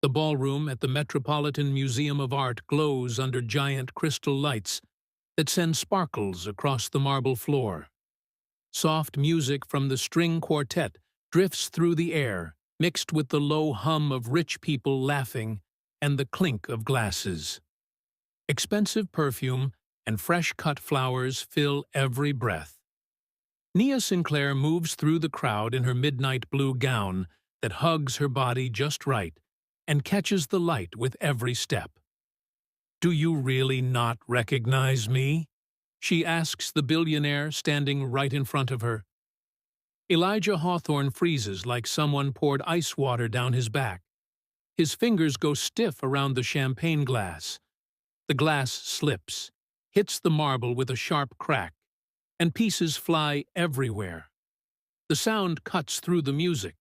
The ballroom at the Metropolitan Museum of Art glows under giant crystal lights that send sparkles across the marble floor. Soft music from the string quartet drifts through the air, mixed with the low hum of rich people laughing and the clink of glasses. Expensive perfume and fresh-cut flowers fill every breath. Nia Sinclair moves through the crowd in her midnight blue gown that hugs her body just right and catches the light with every step. "Do you really not recognize me?" she asks the billionaire standing right in front of her. Elijah Hawthorne freezes like someone poured ice water down his back. His fingers go stiff around the champagne glass. The glass slips, hits the marble with a sharp crack, and pieces fly everywhere. The sound cuts through the music.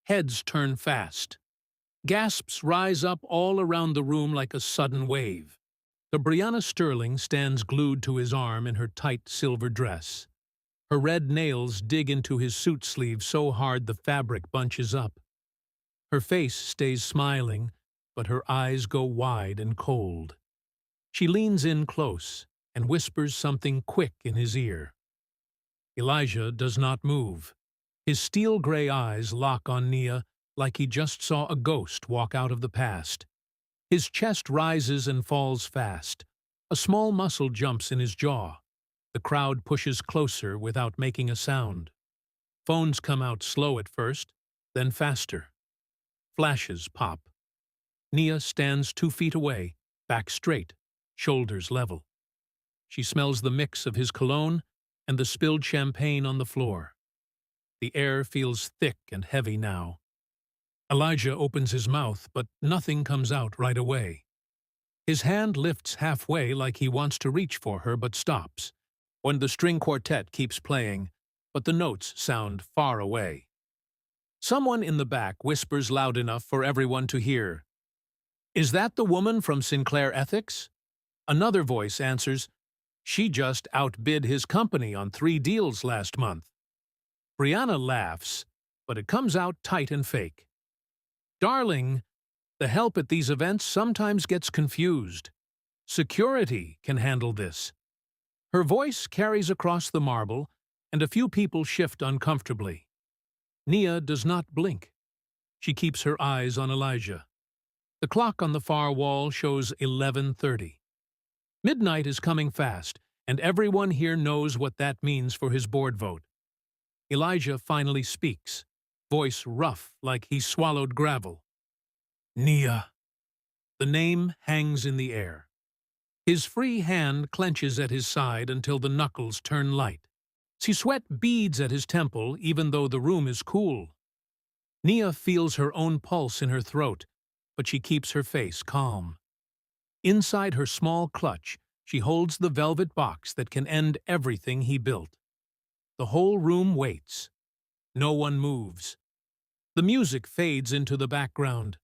Heads turn fast. Gasps rise up all around the room like a sudden wave. The Brianna Sterling stands glued to his arm in her tight silver dress. Her red nails dig into his suit sleeve so hard the fabric bunches up. Her face stays smiling, but her eyes go wide and cold. She leans in close and whispers something quick in his ear. Elijah does not move. His steel-gray eyes lock on Nia like he just saw a ghost walk out of the past. His chest rises and falls fast. A small muscle jumps in his jaw. The crowd pushes closer without making a sound. Phones come out slow at first, then faster. Flashes pop. Nia stands 2 feet away, back straight, shoulders level. She smells the mix of his cologne and the spilled champagne on the floor. The air feels thick and heavy now. Elijah opens his mouth, but nothing comes out right away. His hand lifts halfway like he wants to reach for her, but stops, when the string quartet keeps playing, but the notes sound far away. Someone in the back whispers loud enough for everyone to hear. "Is that the woman from Sinclair Ethics?" Another voice answers, "She just outbid his company on 3 deals last month." Brianna laughs, but it comes out tight and fake. "Darling, the help at these events sometimes gets confused. Security can handle this." Her voice carries across the marble, and a few people shift uncomfortably. Nia does not blink. She keeps her eyes on Elijah. The clock on the far wall shows 11:30. Midnight is coming fast, and everyone here knows what that means for his board vote. Elijah finally speaks, voice rough like he swallowed gravel. "Nia." The name hangs in the air. His free hand clenches at his side until the knuckles turn light. See sweat beads at his temple even though the room is cool. Nia feels her own pulse in her throat, but she keeps her face calm. Inside her small clutch, she holds the velvet box that can end everything he built. The whole room waits. No one moves. The music fades into the background.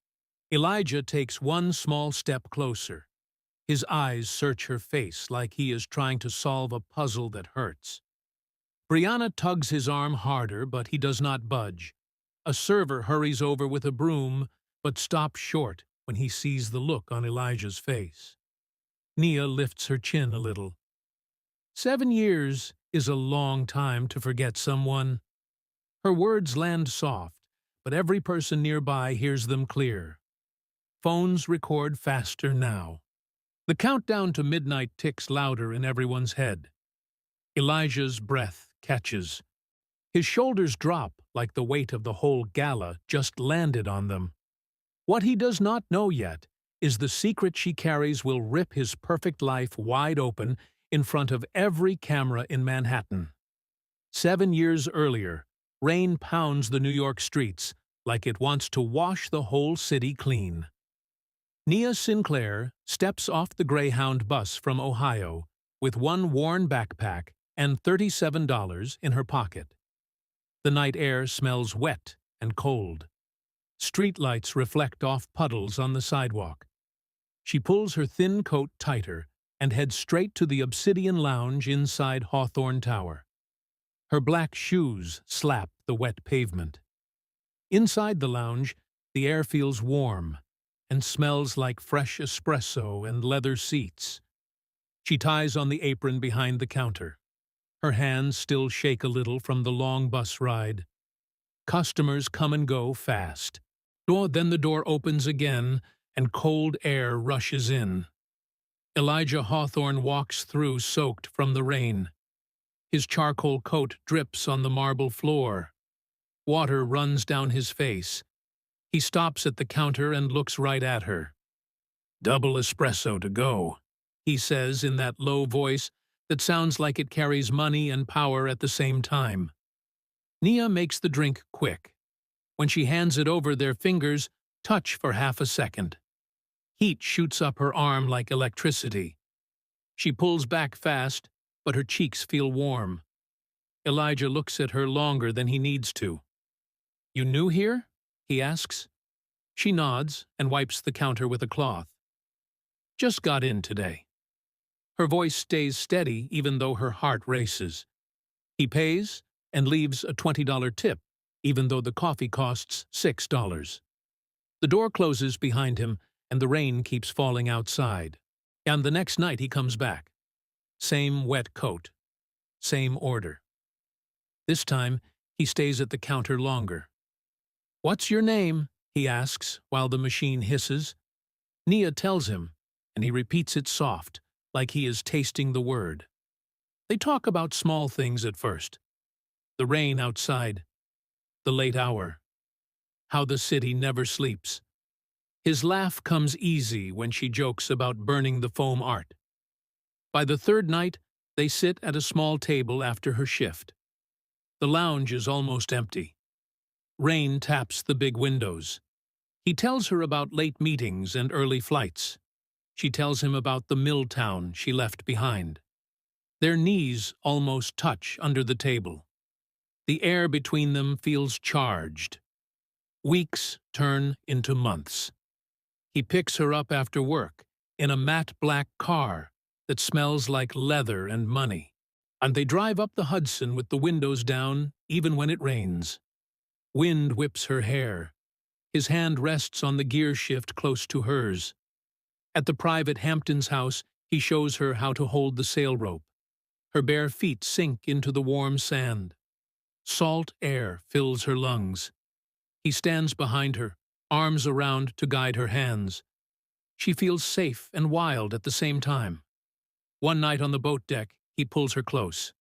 Elijah takes one small step closer. His eyes search her face like he is trying to solve a puzzle that hurts. Brianna tugs his arm harder, but he does not budge. A server hurries over with a broom, but stops short when he sees the look on Elijah's face. Nia lifts her chin a little. 7 years is a long time to forget someone. Her words land soft, but every person nearby hears them clear. Phones record faster now. The countdown to midnight ticks louder in everyone's head. Elijah's breath catches. His shoulders drop like the weight of the whole gala just landed on them. What he does not know yet is the secret she carries will rip his perfect life wide open in front of every camera in Manhattan. 7 years earlier, rain pounds the New York streets like it wants to wash the whole city clean. Nia Sinclair steps off the Greyhound bus from Ohio with one worn backpack and $37 in her pocket. The night air smells wet and cold. Streetlights reflect off puddles on the sidewalk. She pulls her thin coat tighter and heads straight to the Obsidian Lounge inside Hawthorne Tower. Her black shoes slap the wet pavement. Inside the lounge, the air feels warm, and smells like fresh espresso and leather seats. She ties on the apron behind the counter. Her hands still shake a little from the long bus ride. Customers come and go fast. Then the door opens again, and cold air rushes in. Elijah Hawthorne walks through soaked from the rain. His charcoal coat drips on the marble floor. Water runs down his face. He stops at the counter and looks right at her. "Double espresso to go," he says in that low voice that sounds like it carries money and power at the same time. Nia makes the drink quick. When she hands it over, their fingers touch for half a second. Heat shoots up her arm like electricity. She pulls back fast, but her cheeks feel warm. Elijah looks at her longer than he needs to. "You new here?" he asks. She nods and wipes the counter with a cloth. "Just got in today." Her voice stays steady even though her heart races. He pays and leaves a $20 tip, even though the coffee costs $6. The door closes behind him and the rain keeps falling outside. And the next night he comes back. Same wet coat. Same order. This time he stays at the counter longer. "What's your name?" he asks while the machine hisses. Nia tells him, and he repeats it soft, like he is tasting the word. They talk about small things at first. The rain outside. The late hour. How the city never sleeps. His laugh comes easy when she jokes about burning the foam art. By the third night, they sit at a small table after her shift. The lounge is almost empty. Rain taps the big windows. He tells her about late meetings and early flights. She tells him about the mill town she left behind. Their knees almost touch under the table. The air between them feels charged. Weeks turn into months. He picks her up after work in a matte black car that smells like leather and money, and they drive up the Hudson with the windows down even when it rains. Wind whips her hair. His hand rests on the gear shift close to hers. At the private Hamptons house, he shows her how to hold the sail rope. Her bare feet sink into the warm sand. Salt air fills her lungs. He stands behind her, arms around to guide her hands. She feels safe and wild at the same time. One night on the boat deck, he pulls her close.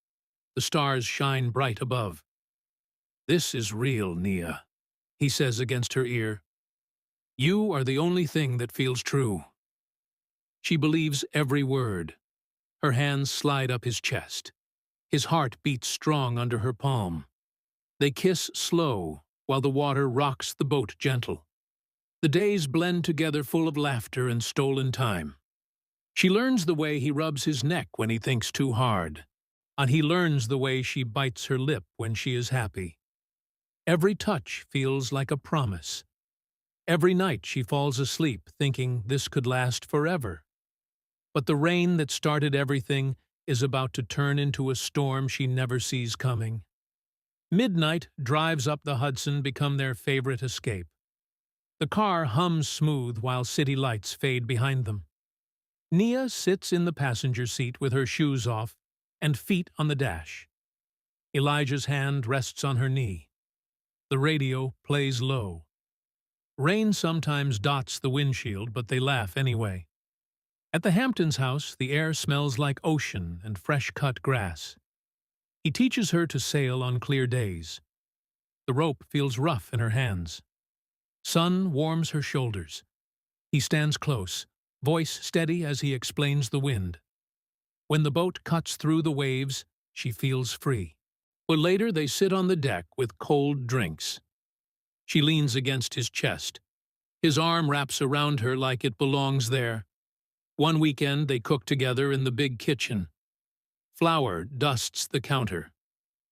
The stars shine bright above. "This is real, Nia," he says against her ear. "You are the only thing that feels true." She believes every word. Her hands slide up his chest. His heart beats strong under her palm. They kiss slow while the water rocks the boat gentle. The days blend together full of laughter and stolen time. She learns the way he rubs his neck when he thinks too hard, and he learns the way she bites her lip when she is happy. Every touch feels like a promise. Every night she falls asleep thinking this could last forever. But the rain that started everything is about to turn into a storm she never sees coming. Midnight drives up the Hudson become their favorite escape. The car hums smooth while city lights fade behind them. Nia sits in the passenger seat with her shoes off and feet on the dash. Elijah's hand rests on her knee. The radio plays low. Rain sometimes dots the windshield, but they laugh anyway. At the Hamptons house, the air smells like ocean and fresh-cut grass. He teaches her to sail on clear days. The rope feels rough in her hands. Sun warms her shoulders. He stands close, voice steady as he explains the wind. When the boat cuts through the waves, she feels free. But later they sit on the deck with cold drinks. She leans against his chest. His arm wraps around her like it belongs there. One weekend they cook together in the big kitchen. Flour dusts the counter.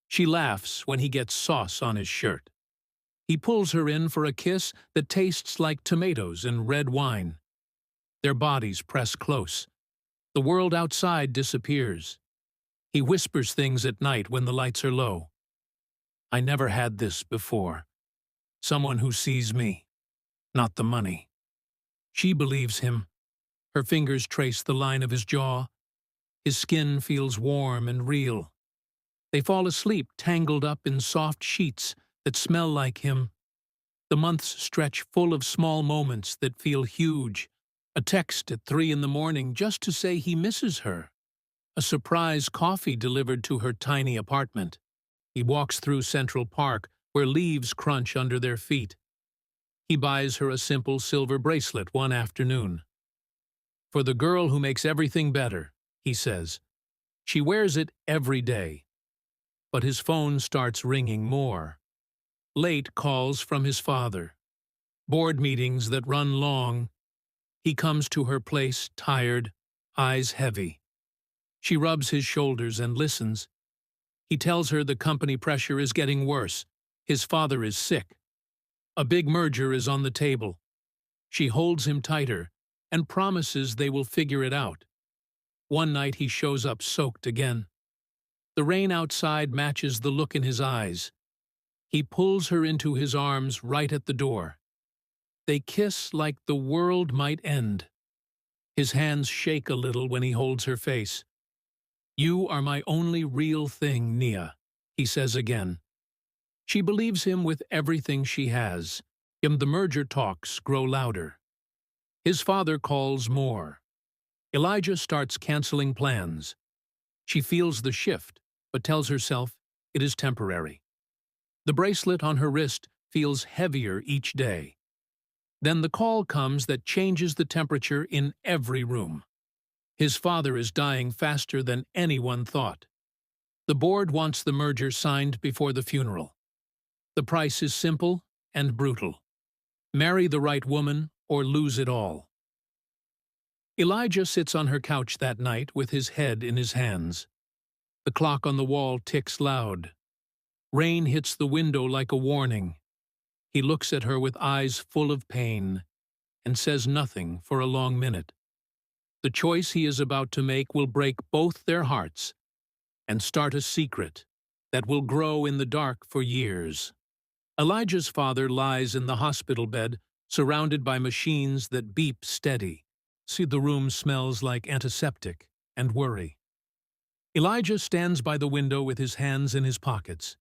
She laughs when he gets sauce on his shirt. He pulls her in for a kiss that tastes like tomatoes and red wine. Their bodies press close. The world outside disappears. He whispers things at night when the lights are low. "I never had this before. Someone who sees me, not the money." She believes him. Her fingers trace the line of his jaw. His skin feels warm and real. They fall asleep tangled up in soft sheets that smell like him. The months stretch full of small moments that feel huge. A text at 3 in the morning just to say he misses her. A surprise coffee delivered to her tiny apartment. He walks through Central Park, where leaves crunch under their feet. He buys her a simple silver bracelet one afternoon. "For the girl who makes everything better," he says. She wears it every day. But his phone starts ringing more. Late calls from his father. Board meetings that run long. He comes to her place, tired, eyes heavy. She rubs his shoulders and listens. He tells her the company pressure is getting worse. His father is sick. A big merger is on the table. She holds him tighter and promises they will figure it out. One night he shows up soaked again. The rain outside matches the look in his eyes. He pulls her into his arms right at the door. They kiss like the world might end. His hands shake a little when he holds her face. "You are my only real thing, Nia," he says again. She believes him with everything she has. The merger talks grow louder. His father calls more. Elijah starts canceling plans. She feels the shift, but tells herself it is temporary. The bracelet on her wrist feels heavier each day. Then the call comes that changes the temperature in every room. His father is dying faster than anyone thought. The board wants the merger signed before the funeral. The price is simple and brutal. Marry the right woman or lose it all. Elijah sits on her couch that night with his head in his hands. The clock on the wall ticks loud. Rain hits the window like a warning. He looks at her with eyes full of pain and says nothing for a long minute. The choice he is about to make will break both their hearts and start a secret that will grow in the dark for years. Elijah's father lies in the hospital bed, surrounded by machines that beep steady. See, the room smells like antiseptic and worry. Elijah stands by the window with his hands in his pockets.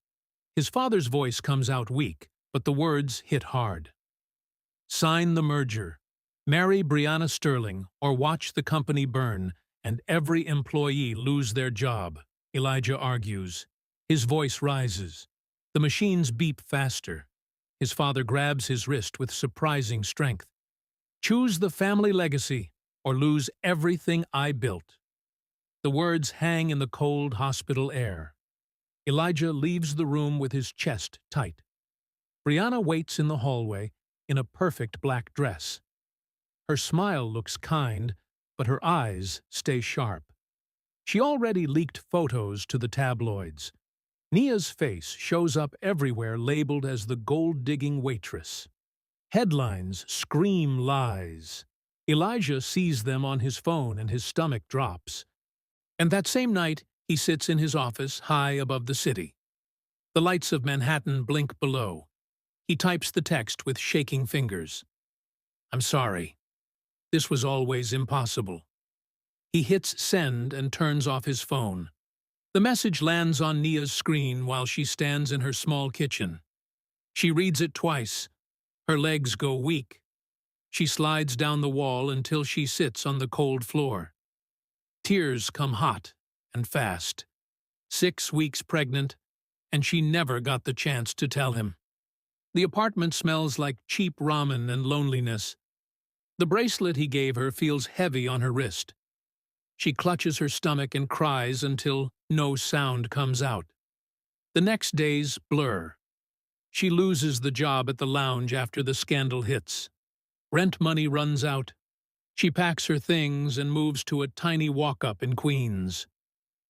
His father's voice comes out weak, but the words hit hard. "Sign the merger. Marry Brianna Sterling or watch the company burn and every employee lose their job," Elijah argues. His voice rises. The machines beep faster. His father grabs his wrist with surprising strength. "Choose the family legacy or lose everything I built." The words hang in the cold hospital air. Elijah leaves the room with his chest tight. Brianna waits in the hallway in a perfect black dress. Her smile looks kind, but her eyes stay sharp. She already leaked photos to the tabloids. Nia's face shows up everywhere labeled as the gold-digging waitress. Headlines scream lies. Elijah sees them on his phone and his stomach drops. And that same night, he sits in his office high above the city. The lights of Manhattan blink below. He types the text with shaking fingers. "I'm sorry. This was always impossible." He hits send and turns off his phone. The message lands on Nia's screen while she stands in her small kitchen. She reads it twice. Her legs go weak. She slides down the wall until she sits on the cold floor. Tears come hot and fast. 6 weeks pregnant, and she never got the chance to tell him. The apartment smells like cheap ramen and loneliness. The bracelet he gave her feels heavy on her wrist. She clutches her stomach and cries until no sound comes out. The next days blur. She loses the job at the lounge after the scandal hits. Rent money runs out. She packs her things and moves to a tiny walk-up in Queens.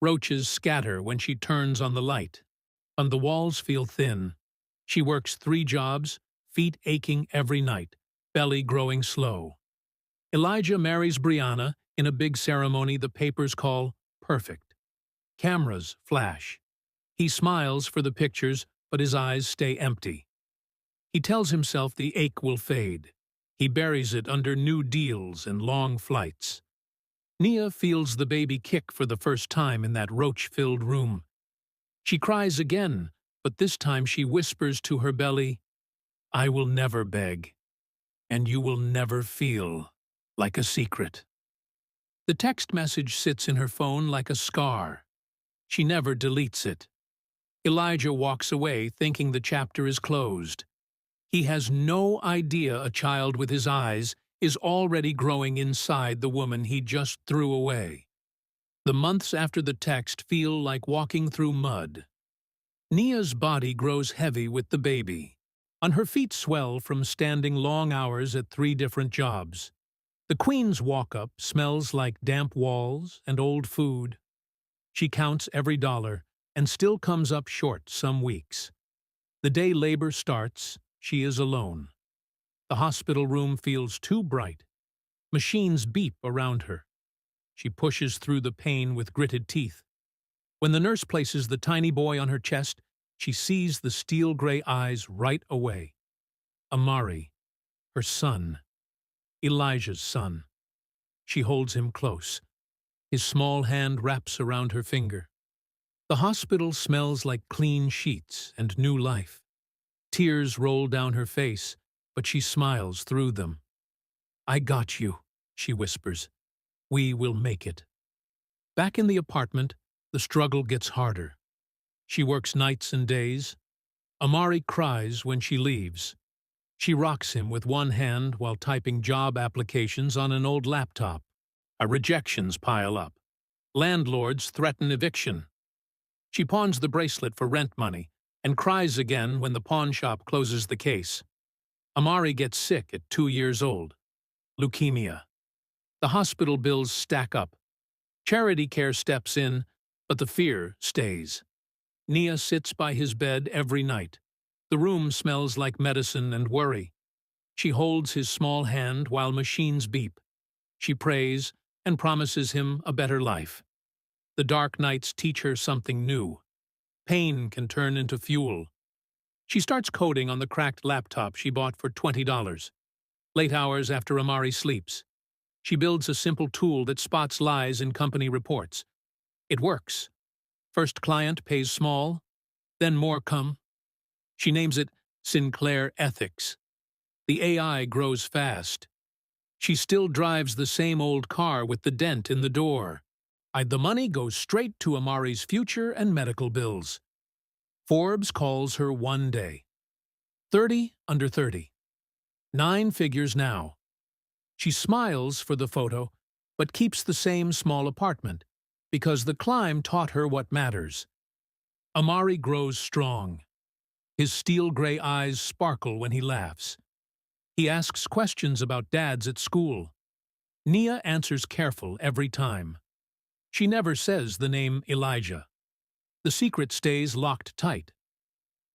Roaches scatter when she turns on the light, and the walls feel thin. She works 3 jobs, feet aching every night, belly growing slow. Elijah marries Brianna in a big ceremony the papers call perfect. Cameras flash. He smiles for the pictures, but his eyes stay empty. He tells himself the ache will fade. He buries it under new deals and long flights. Nia feels the baby kick for the first time in that roach-filled room. She cries again, but this time she whispers to her belly, "I will never beg, and you will never feel like a secret." The text message sits in her phone like a scar. She never deletes it. Elijah walks away thinking the chapter is closed. He has no idea a child with his eyes is already growing inside the woman he just threw away. The months after the text feel like walking through mud. Nia's body grows heavy with the baby. On her feet swell from standing long hours at 3 different jobs. The Queen's walk-up smells like damp walls and old food. She counts every dollar and still comes up short some weeks. The day labor starts, she is alone. The hospital room feels too bright. Machines beep around her. She pushes through the pain with gritted teeth. When the nurse places the tiny boy on her chest, she sees the steel-gray eyes right away. Amari, her son, Elijah's son. She holds him close. His small hand wraps around her finger. The hospital smells like clean sheets and new life. Tears roll down her face, but she smiles through them. "I got you," she whispers. "We will make it." Back in the apartment, the struggle gets harder. She works nights and days. Amari cries when she leaves. She rocks him with one hand while typing job applications on an old laptop. Rejections pile up. Landlords threaten eviction. She pawns the bracelet for rent money and cries again when the pawn shop closes the case. Amari gets sick at 2 years old. Leukemia. The hospital bills stack up. Charity care steps in, but the fear stays. Nia sits by his bed every night. The room smells like medicine and worry. She holds his small hand while machines beep. She prays and promises him a better life. The dark nights teach her something new. Pain can turn into fuel. She starts coding on the cracked laptop she bought for $20. Late hours after Amari sleeps, she builds a simple tool that spots lies in company reports. It works. First client pays small, then more come. She names it Sinclair Ethics. The AI grows fast. She still drives the same old car with the dent in the door. The money goes straight to Amari's future and medical bills. Forbes calls her one day. 30 under 30. 9 figures now. She smiles for the photo, but keeps the same small apartment, because the climb taught her what matters. Amari grows strong. His steel-gray eyes sparkle when he laughs. He asks questions about dads at school. Nia answers careful every time. She never says the name Elijah. The secret stays locked tight.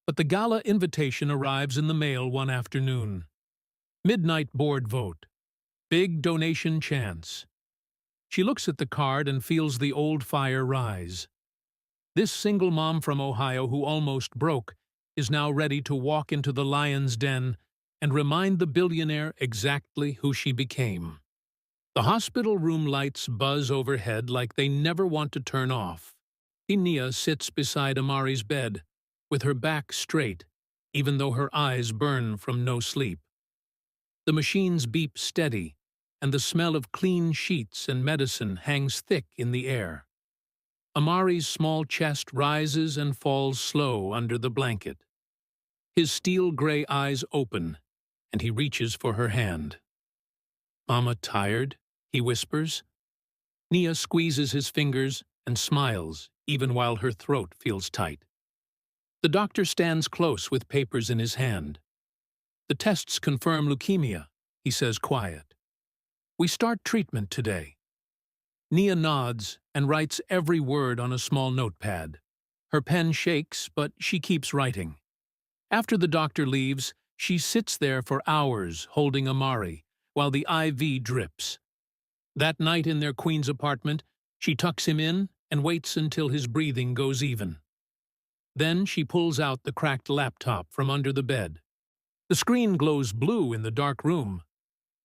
But the gala invitation arrives in the mail one afternoon. Midnight board vote. Big donation chance. She looks at the card and feels the old fire rise. This single mom from Ohio who almost broke is now ready to walk into the lion's den and remind the billionaire exactly who she became. The hospital room lights buzz overhead like they never want to turn off. Nia sits beside Amari's bed, with her back straight, even though her eyes burn from no sleep. The machines beep steady, and the smell of clean sheets and medicine hangs thick in the air. Amari's small chest rises and falls slow under the blanket. His steel-gray eyes open, and he reaches for her hand. "Mama tired?" he whispers. Nia squeezes his fingers and smiles, even while her throat feels tight. The doctor stands close with papers in his hand. "The tests confirm leukemia," he says quiet. "We start treatment today." Nia nods and writes every word on a small notepad. Her pen shakes, but she keeps writing. After the doctor leaves, she sits there for hours holding Amari, while the IV drips. That night in their Queen's apartment, she tucks him in and waits until his breathing goes even. Then she pulls out the cracked laptop from under the bed. The screen glows blue in the dark room,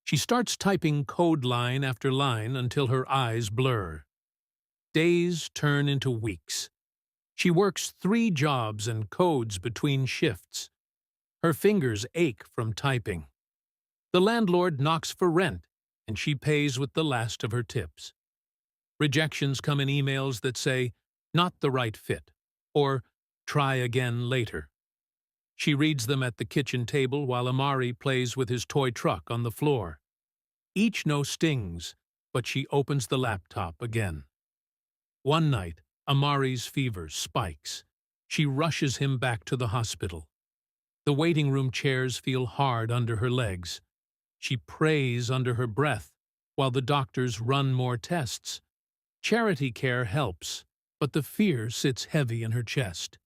She starts typing code line after line until her eyes blur. Days turn into weeks. She works 3 jobs and codes between shifts. Her fingers ache from typing. The landlord knocks for rent, and she pays with the last of her tips. Rejections come in emails that say, "Not the right fit," or "Try again later." She reads them at the kitchen table while Amari plays with his toy truck on the floor. Each no stings, but she opens the laptop again. One night, Amari's fever spikes. She rushes him back to the hospital. The waiting room chairs feel hard under her legs. She prays under her breath while the doctors run more tests. Charity care helps, but the fear sits heavy in her chest.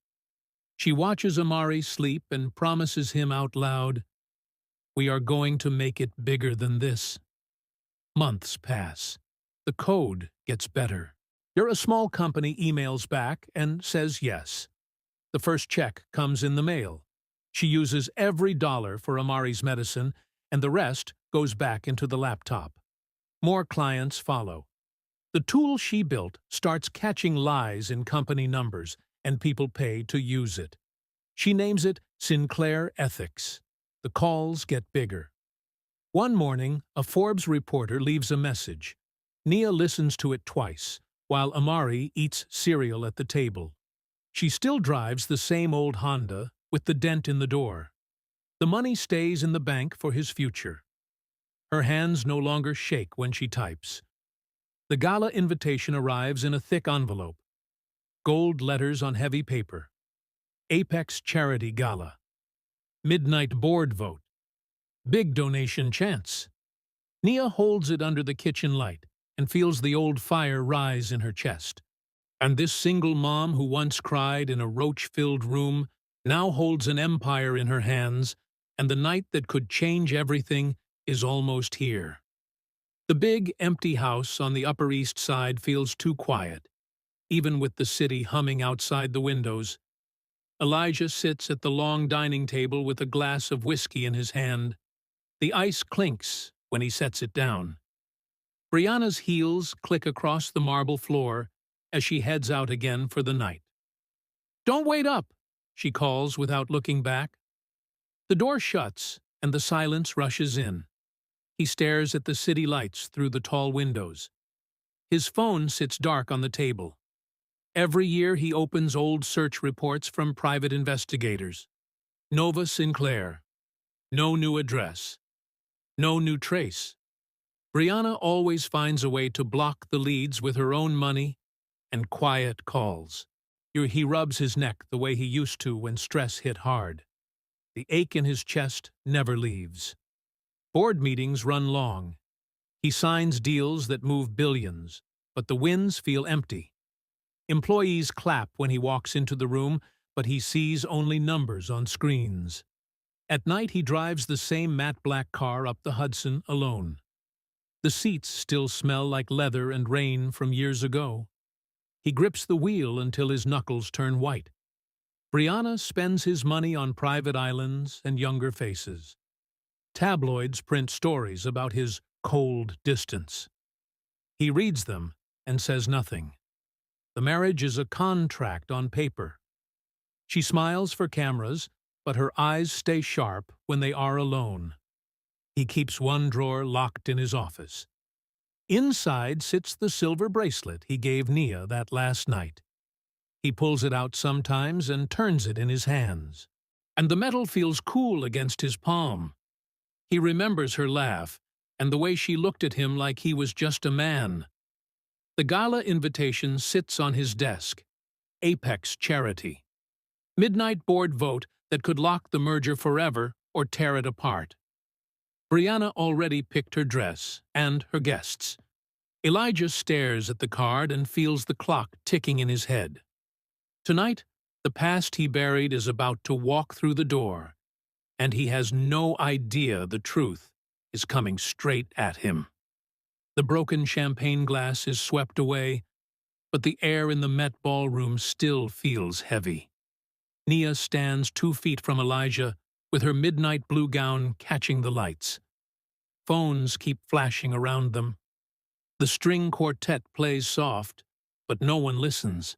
She watches Amari sleep and promises him out loud, "We are going to make it bigger than this." Months pass. The code gets better. A small company emails back and says yes. The first check comes in the mail. She uses every dollar for Amari's medicine, and the rest goes back into the laptop. More clients follow. The tool she built starts catching lies in company numbers, and people pay to use it. She names it Sinclair Ethics. The calls get bigger. One morning, a Forbes reporter leaves a message. Nia listens to it twice, while Amari eats cereal at the table. She still drives the same old Honda with the dent in the door. The money stays in the bank for his future. Her hands no longer shake when she types. The gala invitation arrives in a thick envelope. Gold letters on heavy paper. Apex Charity Gala. Midnight board vote. Big donation chance. Nia holds it under the kitchen light and feels the old fire rise in her chest. And this single mom who once cried in a roach-filled room now holds an empire in her hands, and the night that could change everything is almost here. The big, empty house on the Upper East Side feels too quiet, even with the city humming outside the windows. Elijah sits at the long dining table with a glass of whiskey in his hand. The ice clinks when he sets it down. Brianna's heels click across the marble floor as she heads out again for the night. "Don't wait up," she calls without looking back. The door shuts, and the silence rushes in. He stares at the city lights through the tall windows. His phone sits dark on the table. Every year he opens old search reports from private investigators. Nova Sinclair. No new address. No new trace. Brianna always finds a way to block the leads with her own money and quiet calls. He rubs his neck the way he used to when stress hit hard. The ache in his chest never leaves. Board meetings run long. He signs deals that move billions, but the wins feel empty. Employees clap when he walks into the room, but he sees only numbers on screens. At night he drives the same matte black car up the Hudson alone. The seats still smell like leather and rain from years ago. He grips the wheel until his knuckles turn white. Brianna spends his money on private islands and younger faces. Tabloids print stories about his cold distance. He reads them and says nothing. The marriage is a contract on paper. She smiles for cameras, but her eyes stay sharp when they are alone. He keeps one drawer locked in his office. Inside sits the silver bracelet he gave Nia that last night. He pulls it out sometimes and turns it in his hands. And the metal feels cool against his palm. He remembers her laugh and the way she looked at him like he was just a man. The gala invitation sits on his desk. Apex Charity. Midnight board vote that could lock the merger forever or tear it apart. Brianna already picked her dress and her guests. Elijah stares at the card and feels the clock ticking in his head. Tonight, the past he buried is about to walk through the door, and he has no idea the truth is coming straight at him. The broken champagne glass is swept away, but the air in the Met ballroom still feels heavy. Nia stands 2 feet from Elijah, with her midnight blue gown catching the lights. Phones keep flashing around them. The string quartet plays soft, but no one listens.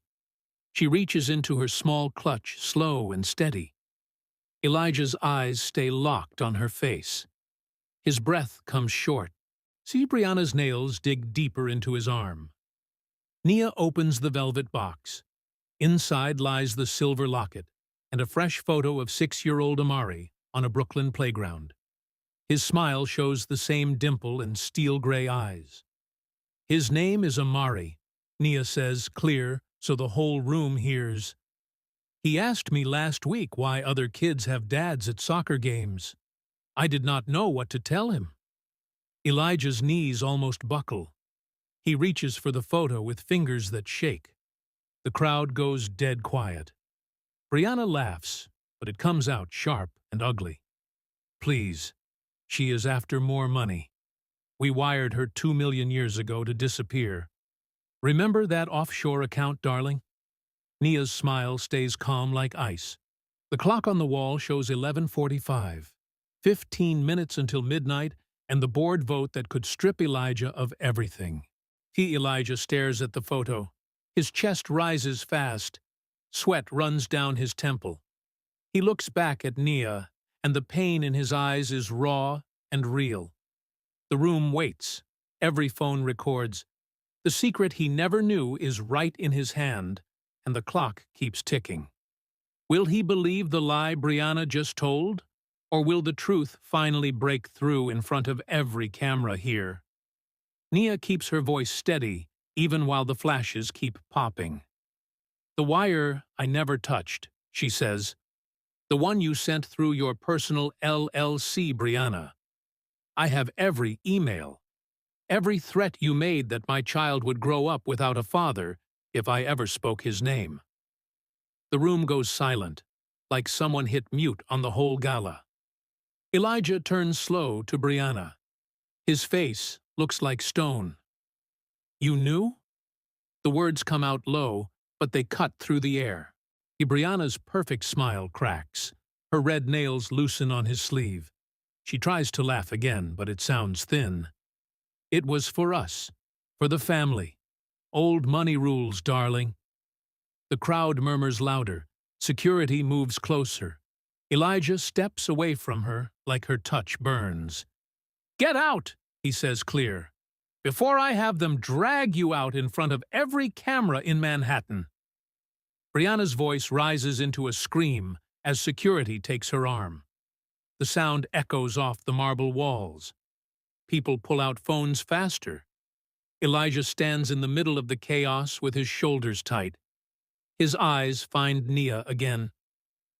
She reaches into her small clutch, slow and steady. Elijah's eyes stay locked on her face. His breath comes short. See Brianna's nails dig deeper into his arm. Nia opens the velvet box. Inside lies the silver locket and a fresh photo of 6-year-old Amari on a Brooklyn playground. His smile shows the same dimple and steel-gray eyes. His name is Amari, Nia says, clear, so the whole room hears. He asked me last week why other kids have dads at soccer games. I did not know what to tell him. Elijah's knees almost buckle. He reaches for the photo with fingers that shake. The crowd goes dead quiet. Brianna laughs, but it comes out sharp and ugly. Please, she is after more money. We wired her 2 million years ago to disappear. Remember that offshore account, darling? Nia's smile stays calm like ice. The clock on the wall shows 11:45. 15 minutes until midnight, and the board vote that could strip Elijah of everything. Elijah stares at the photo. His chest rises fast. Sweat runs down his temple. He looks back at Nia, and the pain in his eyes is raw and real. The room waits. Every phone records. The secret he never knew is right in his hand, and the clock keeps ticking. Will he believe the lie Brianna just told? Or will the truth finally break through in front of every camera here? Nia keeps her voice steady, even while the flashes keep popping. The wire I never touched, she says. The one you sent through your personal LLC, Brianna. I have every email. Every threat you made that my child would grow up without a father if I ever spoke his name. The room goes silent, like someone hit mute on the whole gala. Elijah turns slow to Brianna. His face looks like stone. You knew? The words come out low, but they cut through the air. Brianna's perfect smile cracks. Her red nails loosen on his sleeve. She tries to laugh again, but it sounds thin. It was for us, for the family. Old money rules, darling. The crowd murmurs louder. Security moves closer. Elijah steps away from her like her touch burns. Get out, he says clear, before I have them drag you out in front of every camera in Manhattan. Brianna's voice rises into a scream as security takes her arm. The sound echoes off the marble walls. People pull out phones faster. Elijah stands in the middle of the chaos with his shoulders tight. His eyes find Nia again.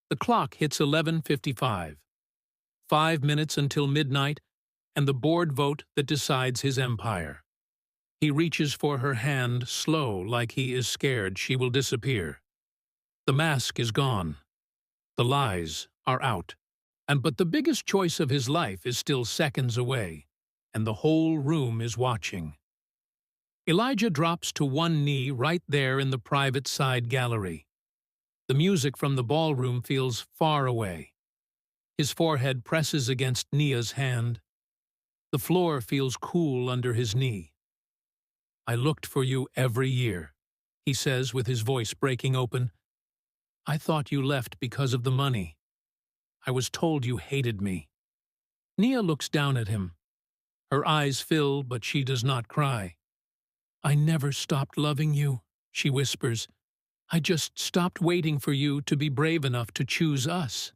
The clock hits 11:55. 5 minutes until midnight, and the board vote that decides his empire. He reaches for her hand, slow, like he is scared she will disappear. The mask is gone. The lies are out. But the biggest choice of his life is still seconds away, and the whole room is watching. Elijah drops to one knee right there in the private side gallery. The music from the ballroom feels far away. His forehead presses against Nia's hand. The floor feels cool under his knee. I looked for you every year, he says with his voice breaking open. I thought you left because of the money. I was told you hated me. Nia looks down at him. Her eyes fill, but she does not cry. I never stopped loving you, she whispers. I just stopped waiting for you to be brave enough to choose us.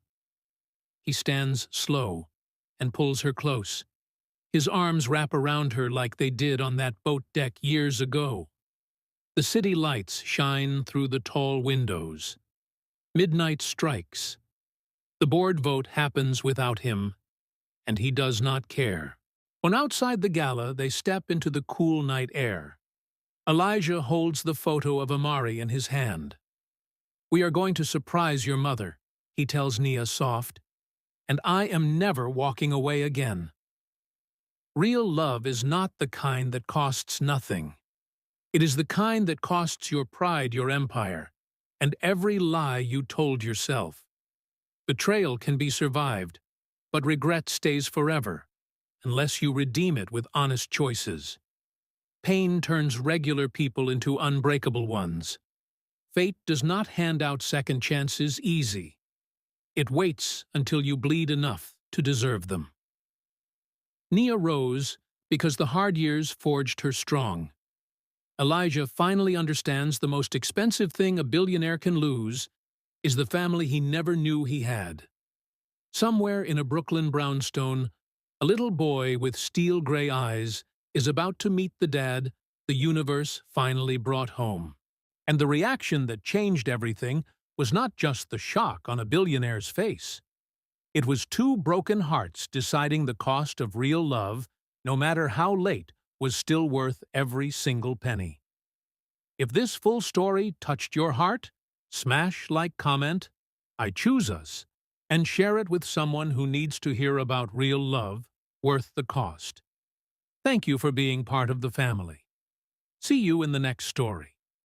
He stands slow and pulls her close. His arms wrap around her like they did on that boat deck years ago. The city lights shine through the tall windows. Midnight strikes. The board vote happens without him, and he does not care. When outside the gala, they step into the cool night air. Elijah holds the photo of Amari in his hand. We are going to surprise your mother, he tells Nia soft, and I am never walking away again. Real love is not the kind that costs nothing. It is the kind that costs your pride, your empire, and every lie you told yourself. Betrayal can be survived, but regret stays forever, unless you redeem it with honest choices. Pain turns regular people into unbreakable ones. Fate does not hand out second chances easy. It waits until you bleed enough to deserve them. Nia rose because the hard years forged her strong. Elijah finally understands the most expensive thing a billionaire can lose is the family he never knew he had. Somewhere in a Brooklyn brownstone, a little boy with steel-gray eyes is about to meet the dad the universe finally brought home. And the reaction that changed everything was not just the shock on a billionaire's face. It was two broken hearts deciding the cost of real love, no matter how late, was still worth every single penny. If this full story touched your heart, smash like, comment, I choose us, and share it with someone who needs to hear about real love worth the cost. Thank you for being part of the family. See you in the next story.